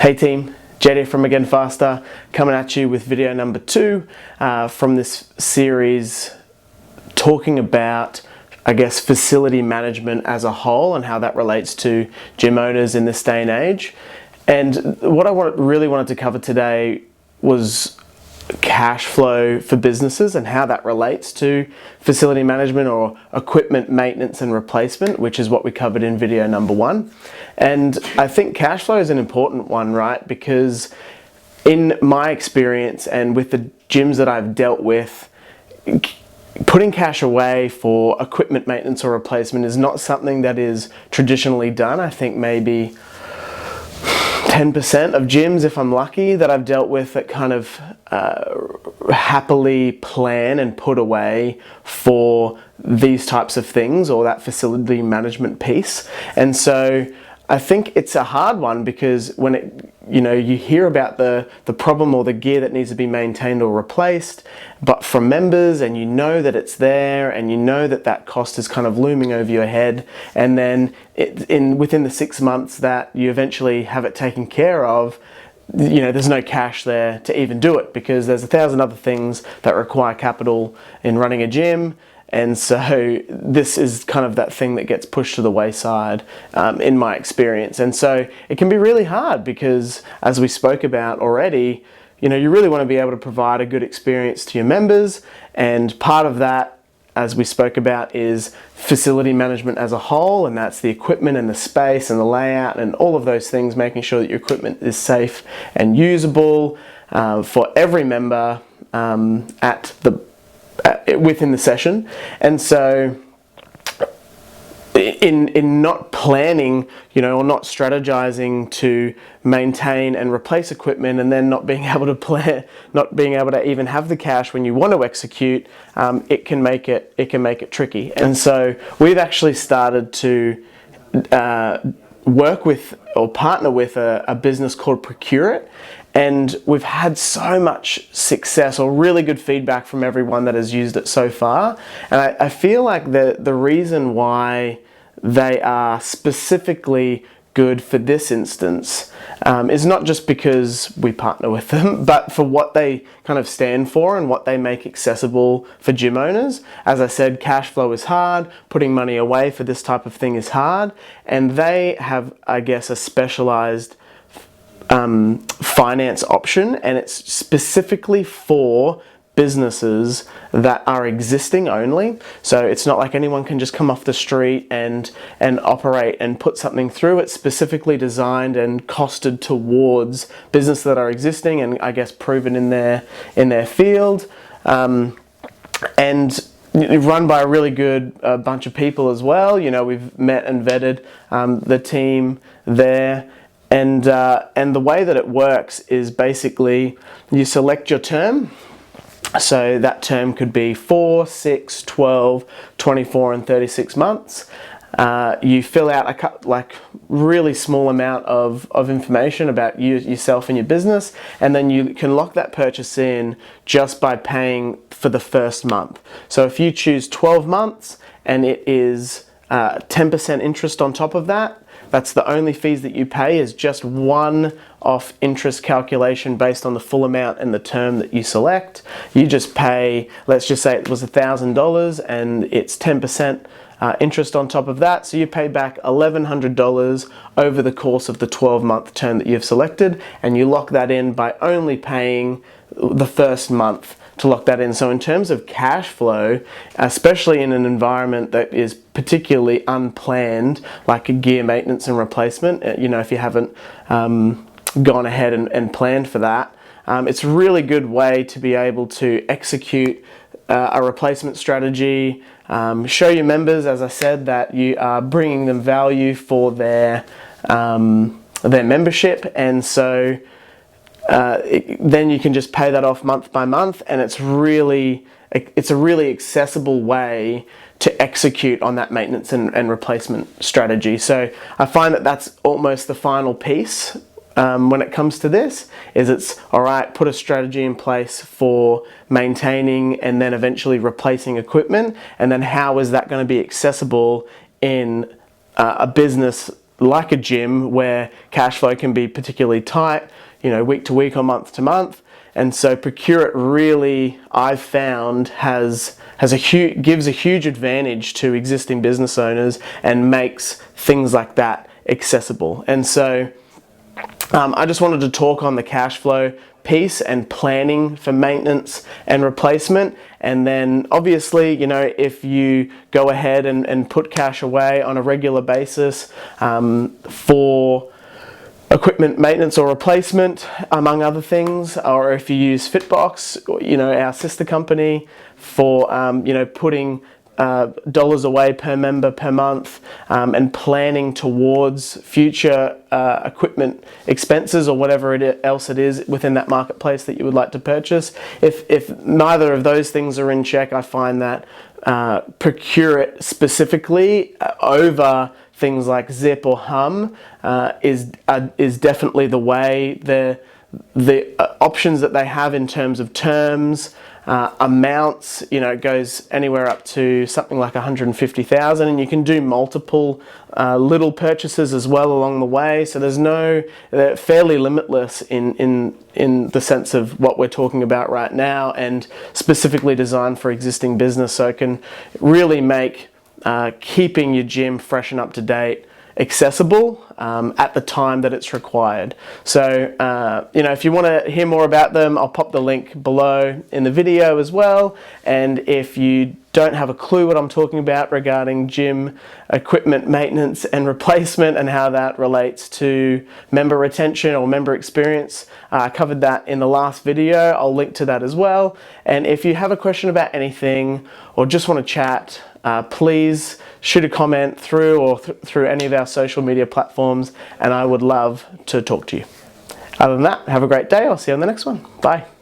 Hey team, JD from Again Faster, coming at you with video number 2 from this series talking about, I guess, facility management as a whole and how that relates to gym owners in this day and age. And what I really wanted to cover today was cash flow for businesses and how that relates to facility management or equipment maintenance and replacement, which is what we covered in video number 1. And I think cash flow is an important one, right? Because in my experience and with the gyms that I've dealt with, putting cash away for equipment maintenance or replacement is not something that is traditionally done. I think maybe 10% of gyms, if I'm lucky, that I've dealt with that kind of happily plan and put away for these types of things or that facility management piece. And so I think it's a hard one because when you hear about the problem or the gear that needs to be maintained or replaced, but from members, and you know that it's there, and you know that that cost is kind of looming over your head, and then within the 6 months that you eventually have it taken care of, there's no cash there to even do it because there's 1,000 other things that require capital in running a gym. And so this is kind of that thing that gets pushed to the wayside in my experience. And so it can be really hard because, as we spoke about already, you really want to be able to provide a good experience to your members. And part of that, as we spoke about, is facility management as a whole. And that's the equipment and the space and the layout and all of those things, making sure that your equipment is safe and usable for every member within the session. And so in not planning, or not strategizing to maintain and replace equipment, and then not being able to plan, not being able to even have the cash when you want to execute, it can make it tricky. And so we've actually started to work with or partner with a business called Procure It. And we've had so much success or really good feedback from everyone that has used it so far. And I feel like the reason why they are specifically good for this instance is not just because we partner with them, but for what they kind of stand for and what they make accessible for gym owners. As I said, cash flow is hard, putting money away for this type of thing is hard, and they have, I guess, a specialized finance option, and it's specifically for businesses that are existing only. So it's not like anyone can just come off the street and operate and put something through. It's specifically designed and costed towards businesses that are existing and, I guess, proven in their field, and run by a really good bunch of people as well. We've met and vetted the team there. And the way that it works is basically you select your term. So that term could be 4, 6, 12, 24, and 36 months. You fill out a really small amount of information about yourself and your business, and then you can lock that purchase in just by paying for the first month. So if you choose 12 months and it is 10% interest on top of that, that's the only fees that you pay, is just one-off interest calculation based on the full amount and the term that you select. You just pay, let's just say it was $1,000 and it's 10% interest on top of that. So you pay back $1,100 over the course of the 12-month term that you've selected, and you lock that in by only paying the first month to lock that in. So in terms of cash flow, especially in an environment that is particularly unplanned, like a gear maintenance and replacement, if you haven't gone ahead and planned for that, it's a really good way to be able to execute a replacement strategy, show your members, as I said, that you are bringing them value for their membership, and so then you can just pay that off month by month, and it's a really accessible way to execute on that maintenance and replacement strategy. So I find that that's almost the final piece when it comes to this, is it's all right, put a strategy in place for maintaining and then eventually replacing equipment, and then how is that going to be accessible in a business like a gym where cash flow can be particularly tight, you know, week to week or month to month. And so Procure It really, I've found, gives a huge advantage to existing business owners and makes things like that accessible. And so I just wanted to talk on the cash flow piece and planning for maintenance and replacement. And then obviously, you know, if you go ahead and put cash away on a regular basis for equipment maintenance or replacement, among other things, or if you use Fitbox, you know, our sister company, for you know, putting dollars away per member per month, and planning towards future equipment expenses or whatever else it is within that marketplace that you would like to purchase. If neither of those things are in check, I find that Procure It specifically over things like Zip or Hum is definitely the way. The options that they have in terms of terms, amounts, you know, it goes anywhere up to something like 150,000, and you can do multiple little purchases as well along the way. So they're fairly limitless in the sense of what we're talking about right now, and specifically designed for existing business, so it can really make keeping your gym fresh and up to date accessible at the time that it's required. So you know, if you want to hear more about them, I'll pop the link below in the video as well. And if you don't have a clue what I'm talking about regarding gym equipment maintenance and replacement and how that relates to member retention or member experience, I covered that in the last video. I'll link to that as well. And if you have a question about anything or just want to chat, please shoot a comment through any of our social media platforms, and I would love to talk to you. Other than that, have a great day. I'll see you on the next one. Bye.